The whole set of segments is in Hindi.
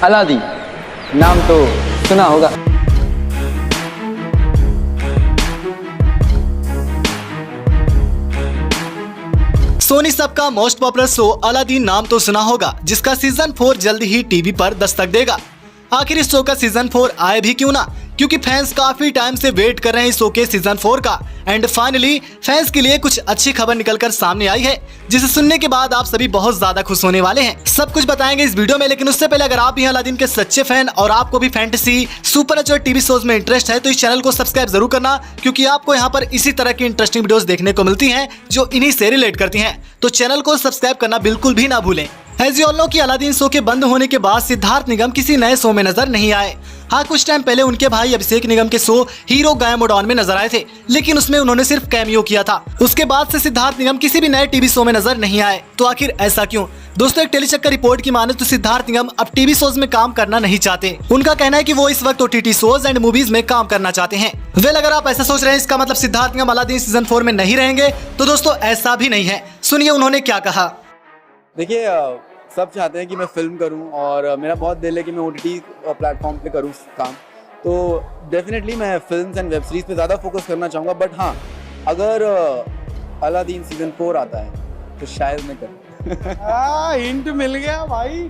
अलादीन नाम तो सुना होगा। सोनी सब का मोस्ट पॉपुलर शो अलादीन नाम तो सुना होगा, जिसका सीजन 4 जल्द ही टीवी पर दस्तक देगा। आखिर इस शो का सीजन 4 आए भी क्यों ना, क्योंकि फैंस काफी टाइम से वेट कर रहे हैं इस शो के सीजन 4 का। एंड फाइनली फैंस के लिए कुछ अच्छी खबर निकलकर सामने आई है, जिसे सुनने के बाद आप सभी बहुत ज्यादा खुश होने वाले हैं। सब कुछ बताएंगे इस वीडियो में, लेकिन उससे पहले अगर आप भी अलादीन के सच्चे फैन और आपको भी फैंटेसी, सुपरनैचुरल टीवी शोज में इंटरेस्ट है तो इस चैनल को सब्सक्राइब जरूर करना, क्योंकि आपको यहाँ पर इसी तरह की इंटरेस्टिंग वीडियोस देखने को मिलती हैं जो इन्हीं से रिलेट करती हैं। तो चैनल को सब्सक्राइब करना बिल्कुल भी ना भूलें। एज यू ऑल नो कि अलादीन शो के बंद होने के बाद सिद्धार्थ निगम किसी नए शो में नजर नहीं आए। हाँ, कुछ टाइम पहले उनके भाई अभिषेक निगम के शो हीरो गायमोडॉन में नजर आए थे, लेकिन उसमें उन्होंने सिर्फ कैमियो किया था। उसके बाद से सिद्धार्थ निगम किसी भी नए टीवी शो में नजर नहीं आए। तो आखिर ऐसा क्यों? दोस्तों, एक टेलीचक्कर रिपोर्ट की माने तो सिद्धार्थ निगम अब टीवी शोज में काम करना नहीं चाहते। उनका कहना है कि वो इस वक्त ओटीटी शोज एंड मूवीज में काम करना चाहते हैं। वेल, अगर आप ऐसा सोच रहे हैं इसका मतलब सिद्धार्थ निगम अलादीन सीजन 4 में नहीं रहेंगे, तो दोस्तों ऐसा भी नहीं है। सुनिए उन्होंने क्या कहा। देखिए, सब चाहते हैं कि मैं फिल्म करूं और मेरा बहुत दिल है कि मैं ओटीटी प्लेटफॉर्म पे करूं काम। तो डेफिनेटली मैं फिल्म्स एंड वेब सीरीज पे ज़्यादा फोकस करना चाहूँगा। बट हाँ, अगर अलादीन सीजन 4 आता है तो शायद मैं करूँ। हिंट मिल गया भाई।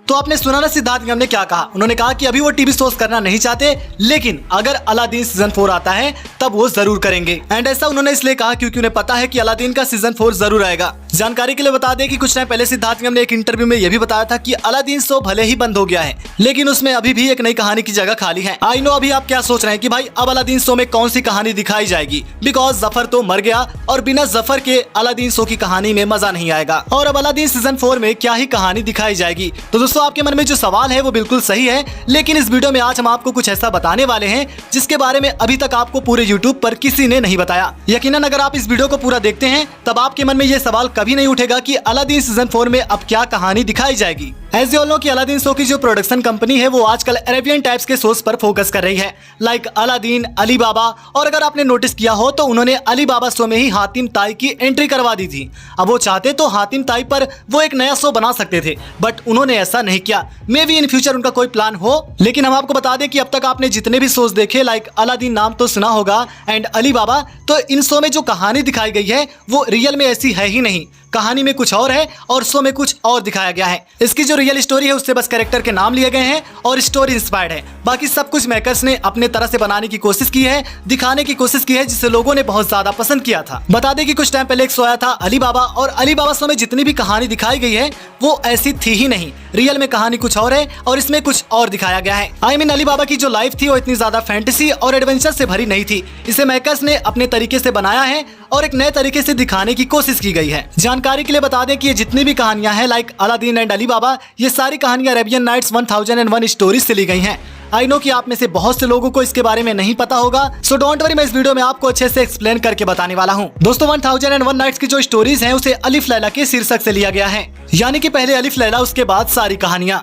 तो आपने सुना ना सिद्धार्थ निगम ने क्या कहा। उन्होंने कहा कि अभी वो टीवी शोज करना नहीं चाहते, लेकिन अगर अलादीन सीजन 4 आता है तब वो जरूर करेंगे। एंड ऐसा उन्होंने इसलिए कहा क्योंकि उन्हें पता है कि अलादीन का सीजन 4 जरूर आएगा। जानकारी के लिए बता दें कि कुछ टाइम पहले सिद्धार्थ निगम ने एक इंटरव्यू में यह भी बताया था कि अलादीन शो भले ही बंद हो गया है, लेकिन उसमें अभी भी एक नई कहानी की जगह खाली है। आई नो अभी आप क्या सोच रहे हैं कि भाई अब अलादीन शो में कौन सी कहानी दिखाई जाएगी, बिकॉज जफर तो मर गया और बिना जफर के अलादीन शो की कहानी में मजा नहीं आएगा। और अब अलादीन सीजन 4 में क्या ही कहानी दिखाई जाएगी। तो दोस्तों, आपके मन में जो सवाल है वो बिल्कुल सही है, लेकिन इस वीडियो में आज हम आपको कुछ ऐसा बताने वाले हैं जिसके बारे में अभी तक आपको पूरे यूट्यूब पर किसी ने नहीं बताया। यकीनन अगर आप इस वीडियो को पूरा देखते हैं तब आपके मन में ये सवाल कभी नहीं उठेगा कि अलादीन सीजन 4 में अब क्या कहानी दिखाई जाएगी। एज यू ऑल नो कि अलादीन शो की जो प्रोडक्शन कंपनी है वो आजकल अरेबियन टाइप्स के शोज पर फोकस कर रही है, लाइक अलादीन, अली बाबा। और अगर आपने नोटिस किया हो तो उन्होंने अली बाबा शो में ही हातिम ताई की एंट्री करवा दी थी। अब वो चाहते तो हातिम ताई पर वो एक नया शो बना सकते थे, बट उन्होंने ऐसा नहीं किया। मे बी इन फ्यूचर उनका कोई प्लान हो, लेकिन हम आपको बता दें कि अब तक आपने जितने भी शोज देखे, लाइक अलादीन नाम तो सुना होगा एंड अली बाबा, तो इन शो में जो कहानी दिखाई गई है वो रियल में ऐसी है ही नहीं। कहानी में कुछ और है और शो में कुछ और दिखाया गया है। इसकी जो रियल स्टोरी है उससे बस कैरेक्टर के नाम लिए गए हैं और स्टोरी इंस्पायर्ड है। बाकी सब कुछ मेकर्स ने अपने तरह से बनाने की कोशिश की है, दिखाने की कोशिश की है, जिसे लोगों ने बहुत ज्यादा पसंद किया था। बता दें कि कुछ टाइम पहले एक शो आया था अली बाबा, और अली बाबा शो में जितनी भी कहानी दिखाई गई है वो ऐसी थी ही नहीं। रियल में कहानी कुछ और है और इसमें कुछ और दिखाया गया है। आई मीन अली बाबा की जो लाइफ थी वो इतनी ज्यादा फैंटेसी और एडवेंचर से भरी नहीं थी। इसे मेकर्स ने अपने तरीके से बनाया है और एक नए तरीके से दिखाने की कोशिश की गई है। जानकारी के लिए बता दें कि ये जितनी भी कहानियां हैं, लाइक अलादीन एंड अली बाबा, ये सारी कहानियां अरेबियन नाइट्स 1001 स्टोरीज से ली गई हैं। आई नो कि आप में से बहुत से लोगों को इसके बारे में नहीं पता होगा, सो डोंट वरी, मैं इस वीडियो में आपको अच्छे से एक्सप्लेन करके बताने वाला हूँ। दोस्तों, 1001 नाइट्स की जो स्टोरीज हैं उसे अलिफ लैला के शीर्षक से लिया गया है, यानी कि पहले अलिफ लैला उसके बाद सारी कहानियां।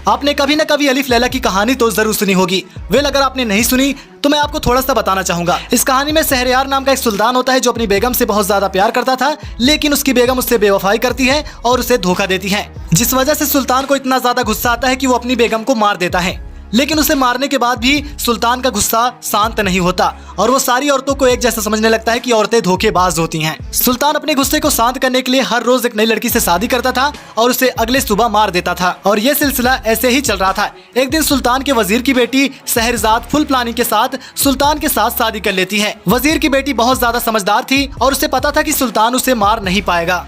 आपने कभी न कभी अलिफ लैला की कहानी तो जरूर सुनी होगी। वेल, अगर आपने नहीं सुनी तो मैं आपको थोड़ा सा बताना चाहूंगा। इस कहानी में शहरयार नाम का एक सुल्तान होता है जो अपनी बेगम से बहुत ज्यादा प्यार करता था, लेकिन उसकी बेगम उससे बेवफाई करती है और उसे धोखा देती है, जिस वजह से सुल्तान को इतना ज्यादा गुस्सा आता है कि वो अपनी बेगम को मार देता है। लेकिन उसे मारने के बाद भी सुल्तान का गुस्सा शांत नहीं होता और वो सारी औरतों को एक जैसा समझने लगता है कि औरतें धोखेबाज होती हैं। सुल्तान अपने गुस्से को शांत करने के लिए हर रोज एक नई लड़की से शादी करता था और उसे अगले सुबह मार देता था, और ये सिलसिला ऐसे ही चल रहा था। एक दिन सुल्तान के वजीर की बेटी शहरजाद फुल प्लानिंग के साथ सुल्तान के साथ शादी कर लेती है। वजीर की बेटी बहुत ज्यादा समझदार थी और उसे पता था कि सुल्तान उसे मार नहीं पाएगा।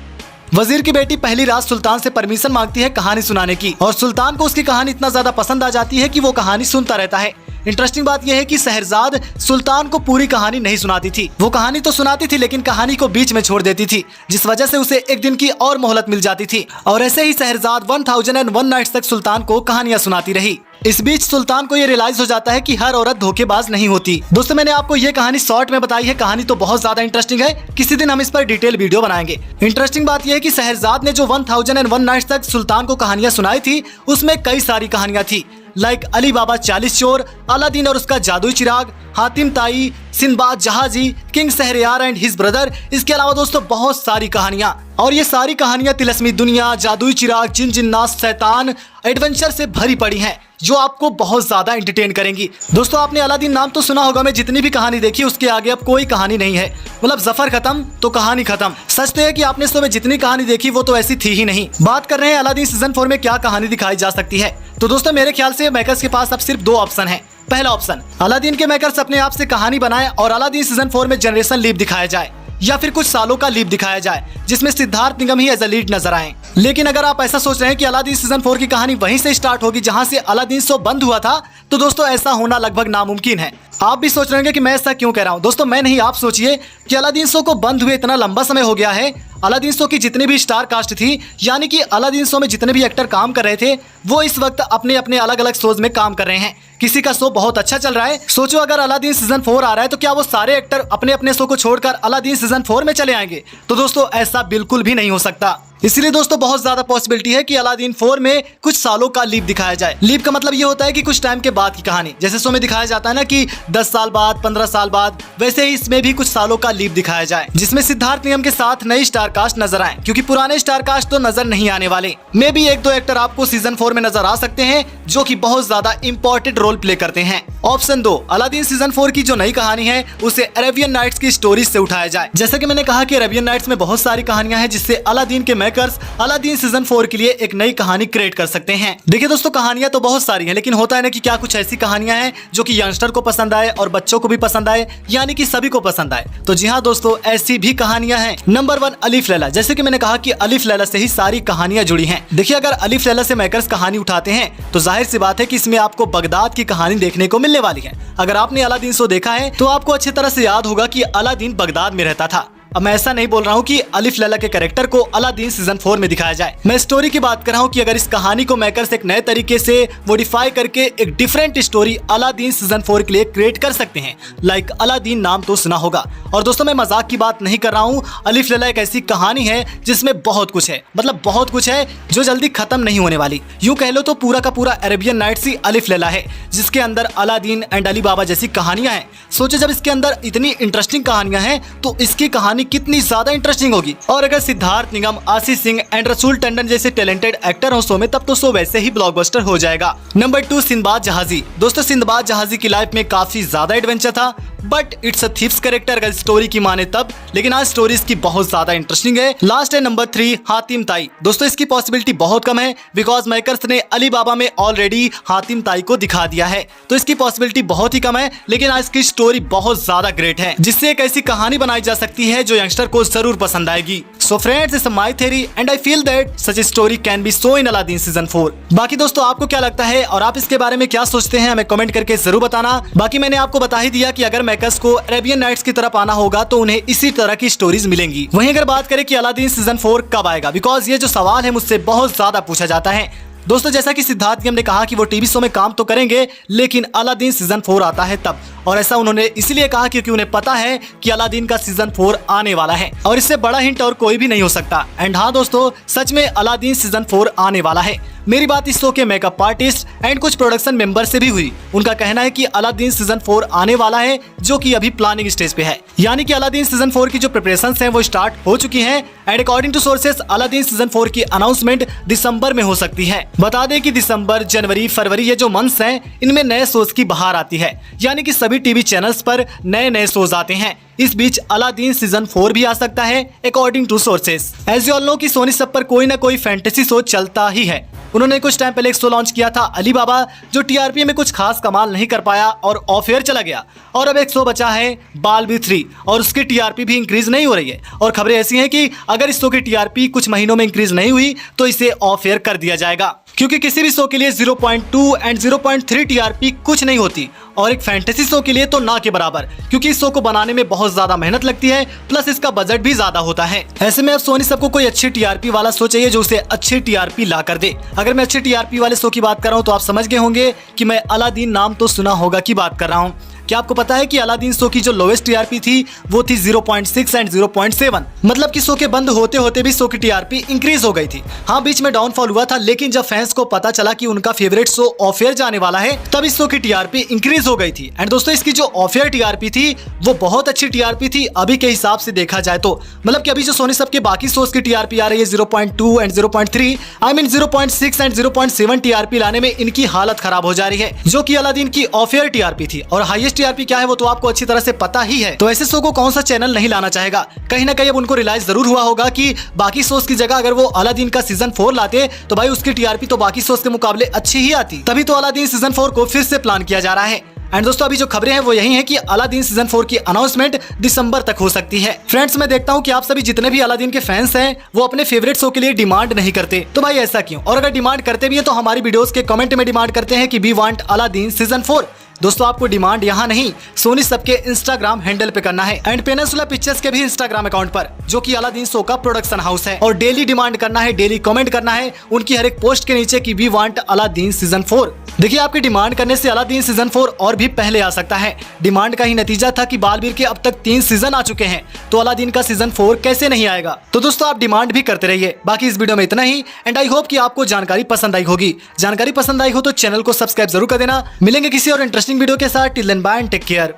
वजीर की बेटी पहली रात सुल्तान से परमिशन मांगती है कहानी सुनाने की, और सुल्तान को उसकी कहानी इतना ज्यादा पसंद आ जाती है कि वो कहानी सुनता रहता है। इंटरेस्टिंग बात यह है कि शहरजाद सुल्तान को पूरी कहानी नहीं सुनाती थी। वो कहानी तो सुनाती थी लेकिन कहानी को बीच में छोड़ देती थी, जिस वजह से उसे एक दिन की और मोहलत मिल जाती थी। और ऐसे ही शहरजाद 1001 नाइट्स तक सुल्तान को कहानियां सुनाती रही। इस बीच सुल्तान को ये रियलाइज हो जाता है कि हर औरत धोखेबाज नहीं होती। दोस्तों, मैंने आपको ये कहानी शॉर्ट में बताई है, कहानी तो बहुत ज्यादा इंटरेस्टिंग है। किसी दिन हम इस पर डिटेल वीडियो बनाएंगे। इंटरेस्टिंग बात यह है कि शहरजाद ने जो 1001 नाइट्स तक सुल्तान को कहानियां सुनाई थी उसमें कई सारी कहानियां थी, लाइक अली बाबा 40 चोर, अलादीन और उसका जादुई चिराग, Hatim Tai, Sindbad Jahazi, king Shahryar and his brother. इसके अलावा दोस्तों बहुत सारी कहानियां, और ये सारी कहानियां तिलस्मी दुनिया, जादुई चिराग, जिन जिन्नात, शैतान, एडवेंचर से भरी पड़ी हैं जो आपको बहुत ज्यादा एंटरटेन करेंगी। दोस्तों आपने अलादीन नाम तो सुना होगा, मैं जितनी भी कहानी देखी उसके आगे अब कोई कहानी नहीं है। मतलब जफर खत्म तो कहानी खत्म। सच तो है कि आपने इसमें जितनी कहानी देखी वो तो ऐसी थी ही नहीं। बात कर रहे हैं अलादीन सीजन 4 में क्या कहानी दिखाई जा सकती है। तो दोस्तों मेरे ख्याल से मेकर्स के पास अब सिर्फ 2 ऑप्शन है। पहला ऑप्शन, अलादीन के मेकर्स अपने आप से कहानी बनाएं और अलादीन सीजन 4 में जनरेशन लीप दिखाया जाए, या फिर कुछ सालों का लीप दिखाया जाए जिसमें सिद्धार्थ निगम ही एज अ लीड नजर आए। लेकिन अगर आप ऐसा सोच रहे हैं कि अलादीन सीजन 4 की कहानी वहीं से स्टार्ट होगी जहां से अलादीन शो बंद हुआ था, तो दोस्तों ऐसा होना लगभग नामुमकिन है। आप भी सोच रहे होंगे कि मैं ऐसा क्यों कह रहा हूं। दोस्तों मैं नहीं, आप सोचिए कि अलादीन शो को बंद हुए इतना लंबा समय हो गया है। अलादीन शो की जितनी भी स्टार कास्ट थी, यानी कि अलादीन शो में जितने भी एक्टर काम कर रहे थे, वो इस वक्त अपने अपने अलग अलग शोज में काम कर रहे हैं। किसी का शो बहुत अच्छा चल रहा है, सोचो अगर अलादीन सीजन 4 आ रहा है तो क्या वो सारे एक्टर अपने अपने शो को छोड़कर अलादीन सीजन 4 में चले आएंगे? तो दोस्तों ऐसा बिल्कुल भी नहीं हो सकता। इसलिए दोस्तों बहुत ज्यादा पॉसिबिलिटी है कि अलादीन 4 में कुछ सालों का लीप दिखाया जाए। लीप का मतलब ये होता है कि कुछ टाइम के बाद की कहानी, जैसे शो में दिखाया जाता है ना कि 10 साल बाद, 15 साल बाद, वैसे ही इसमें भी कुछ सालों का लीप दिखाया जाए जिसमें सिद्धार्थ निगम के साथ नई स्टार कास्ट नजर आए, क्योंकि पुराने स्टार कास्ट तो नजर नहीं आने वाले। मे भी 1-2 एक्टर आपको सीजन 4 में नजर आ सकते हैं जो कि बहुत ज्यादा इंपॉर्टेंट रोल प्ले करते हैं। ऑप्शन 2, अलादीन सीजन 4 की जो नई कहानी है उसे अरेबियन नाइट्स की स्टोरीज से उठाया जाए। जैसे कि मैंने कहा कि अरेबियन नाइट्स में बहुत सारी कहानियां हैं जिससे अलादीन के मेकर्स अलादीन सीजन 4 के लिए एक नई कहानी क्रिएट कर सकते हैं। देखिए दोस्तों कहानियां तो बहुत सारी हैं, लेकिन होता है ना कि क्या कुछ ऐसी कहानियां हैं जो कि यंगस्टर को पसंद आए और बच्चों को भी पसंद आए, यानी कि सभी को पसंद आए। तो जी हाँ दोस्तों, ऐसी भी कहानियां हैं। नंबर 1, अलिफ लैला। जैसे कि मैंने कहा कि अलिफ लैला से ही सारी कहानियां जुड़ी हैं। देखिए अगर अलिफ लैला से मेकर्स कहानी उठाते हैं तो जाहिर सी बात है कि इसमें आपको बगदाद की कहानी देखने को मिलने वाली है। अगर आपने अलादीन शो देखा है तो आपको अच्छी तरह से याद होगा कि अलादीन बगदाद में रहता था। अब मैं ऐसा नहीं बोल रहा हूँ कि अलिफ लैला के कैरेक्टर को अलादीन सीजन 4 में दिखाया जाए। मैं स्टोरी की बात कर रहा हूँ कि अगर इस कहानी को मेकर्स एक नए तरीके से मॉडिफाई करके एक डिफरेंट स्टोरी अलादीन सीजन 4 के लिए क्रिएट कर सकते हैं। लाइक अलादीन नाम तो सुना होगा। और दोस्तों मैं मजाक की बात नहीं कर रहा हूँ। अलिफ लैला एक ऐसी कहानी है जिसमें बहुत कुछ है, मतलब बहुत कुछ है जो जल्दी खत्म नहीं होने वाली। यूँ कह लो तो पूरा का पूरा अरेबियन नाइट्स ही अलिफ लैला है, जिसके अंदर अलादीन एंड अली बाबा जैसी कहानियां हैं। सोचो जब इसके अंदर इतनी इंटरेस्टिंग कहानियां हैं तो इसकी कहानी कितनी ज्यादा इंटरेस्टिंग होगी। और अगर सिद्धार्थ निगम, आशीष सिंह एंड रसूल टंडन जैसे टैलेंटेड एक्टर हो शो में, तब तो शो वैसे ही ब्लॉकबस्टर हो जाएगा। नंबर 2, सिंदबाद जहाजी। दोस्तों सिंदबाद जहाजी की लाइफ में काफी ज्यादा एडवेंचर था, but it's a thieves character अगर स्टोरी की माने तब, लेकिन आज स्टोरी इसकी बहुत ज्यादा इंटरेस्टिंग है। लास्ट है नंबर 3, हातिम ताई। दोस्तों इसकी पॉसिबिलिटी बहुत कम है बिकॉज मेकर्स ने अली बाबा में ऑलरेडी हातिम ताई को दिखा दिया है, तो इसकी पॉसिबिलिटी बहुत ही कम है। लेकिन आज की स्टोरी बहुत ज्यादा ग्रेट है जिससे एक ऐसी कहानी बनाई जा सकती है जो यंगस्टर को जरूर पसंद आएगी। So friends, it's my theory and I feel that such story can be so in Aladdin season 4। बाकी दोस्तों आपको क्या लगता है और आप इसके बारे में क्या सोचते हैं, हमें कमेंट करके जरूर बताना। बाकी मैंने आपको बता ही दिया कि अगर मेकर्स को अरेबियन नाइट्स की तरफ आना होगा तो उन्हें इसी तरह की स्टोरीज मिलेंगी। वहीं अगर बात करें कि अलादीन सीजन 4 कब आएगा, बिकॉज ये जो सवाल है मुझसे बहुत ज्यादा पूछा जाता है। दोस्तों जैसा कि सिद्धार्थ निगम ने कहा कि वो टीवी शो में काम तो करेंगे लेकिन अलादीन सीजन 4 आता है तब, और ऐसा उन्होंने इसलिए कहा क्योंकि उन्हें पता है कि अलादीन का सीजन 4 आने वाला है और इससे बड़ा हिंट और कोई भी नहीं हो सकता। एंड हाँ दोस्तों, सच में अलादीन सीजन 4 आने वाला है। मेरी बात इस शो के मेकअप आर्टिस्ट एंड कुछ प्रोडक्शन मेंबर से भी हुई। उनका कहना है कि अलादीन सीजन 4 आने वाला है जो कि अभी प्लानिंग स्टेज पे है, यानी कि अलादीन सीजन 4 की जो प्रिपरेशंस हैं वो स्टार्ट हो चुकी हैं। And according to sources Aladdin season 4 की अनाउंसमेंट दिसंबर में हो सकती है। बता दें कि दिसंबर, जनवरी, फरवरी ये जो मंथ्स हैं इनमें नए शोज की बहार आती है, यानी कि सभी टीवी चैनल्स पर नए नए शोज आते हैं। इस बीच अलादीन सीजन 4 भी आ सकता है according to sources. As you all know कि सोनी सब पर कोई ना कोई फैंटेसी शो चलता ही है। उन्होंने कुछ टाइम पहले एक शो लॉन्च किया था अली बाबा, जो टीआरपी में कुछ खास कमाल नहीं कर पाया और ऑफ एयर चला गया। और अब एक शो बचा है बालबी 3 और उसकी टीआरपी भी इंक्रीज नहीं हो रही है। और खबरें ऐसी हैं कि अगर इस शो की टीआरपी कुछ महीनों में इंक्रीज नहीं हुई तो इसे ऑफ एयर कर दिया जाएगा, क्योंकि किसी भी शो के लिए 0.2 एंड 0.3 टीआरपी कुछ नहीं होती, और एक फैंटेसी शो के लिए तो ना के बराबर, क्योंकि इस शो को बनाने में बहुत ज्यादा मेहनत लगती है, प्लस इसका बजट भी ज्यादा होता है। ऐसे में अब सोनी सबको कोई अच्छी टीआरपी वाला शो चाहिए जो उसे अच्छी टीआरपी ला कर दे। अगर मैं अच्छी टीआरपी वाले शो की बात कर रहा हूँ तो आप समझ गए होंगे कि मैं अलादीन नाम तो सुना होगा की बात कर रहा हूँ। क्या आपको पता है कि अलादीन शो की जो लोएस्ट टीआरपी थी वो थी 0.6 एंड 0.7, मतलब कि शो के बंद होते होते भी शो की टीआरपी इंक्रीज हो गई थी। हाँ, बीच में डाउनफॉल हुआ था, लेकिन जब फैंस को पता चला कि उनका फेवरेट शो ऑफ एयर जाने वाला है तब इस शो की टीआरपी इंक्रीज हो गई थी। एंड दोस्तों, इसकी जो ऑफ एयर टीआरपी थी वो बहुत अच्छी टीआरपी थी अभी के हिसाब से देखा जाए तो। मतलब कि अभी जो सोनी सब के बाकी शोज की टीआरपी आ रही है 0.2 and 0.3, I mean 0.6 and 0.7 TRP लाने में इनकी हालत खराब हो जा रही है, जो कि अलादीन की ऑफ एयर टीआरपी थी। और हाईएस्ट टीआरपी क्या है वो तो आपको अच्छी तरह से पता ही है। तो ऐसे शो को कौन सा चैनल नहीं लाना चाहेगा। कहीं ना कहीं अब उनको रियलाइज जरूर हुआ होगा कि बाकी शोज की जगह अगर वो अलादीन का सीजन 4 लाते तो भाई उसकी टीआरपी तो बाकी शोज के मुकाबले अच्छी ही आती। तभी तो अलादीन सीजन 4 को फिर से प्लान किया जा रहा है। एंड दोस्तों, अभी जो खबरें हैं वो यही है कि अलादीन सीजन 4 की अनाउंसमेंट दिसंबर तक हो सकती है। फ्रेंड्स, मैं देखता हूं कि आप सभी जितने भी अलादीन के फैंस हैं वो अपने फेवरेट शो के लिए डिमांड नहीं करते, तो भाई ऐसा क्यों? और अगर डिमांड करते भी हैं तो हमारी वीडियोस के कमेंट में डिमांड करते हैं कि वी वांट अलादीन सीजन 4। दोस्तों, आपको डिमांड यहाँ नहीं, सोनी सब के इंस्टाग्राम हैंडल पे करना है एंड पेनिनसुला पिक्चर्स के भी इंस्टाग्राम अकाउंट पर, जो कि अलादीन शो का प्रोडक्शन हाउस है। और डेली डिमांड करना है, डेली कमेंट करना है उनकी हर एक पोस्ट के नीचे कि वी वांट अलादीन सीजन 4। देखिए, आपकी डिमांड करने से अलादीन सीजन 4 और भी पहले आ सकता है। डिमांड का ही नतीजा था कि बालवीर के अब तक 3 सीजन आ चुके हैं, तो अलादीन का सीजन 4 कैसे नहीं आएगा। तो दोस्तों, आप डिमांड भी करते रहिए। बाकी इस वीडियो में इतना ही एंड आई होप कि आपको जानकारी पसंद आई होगी। जानकारी पसंद आई हो तो चैनल को सब्सक्राइब जरूर कर देना। मिलेंगे किसी और इंटरेस्टिंग वीडियो के साथ। Till then bye and take care.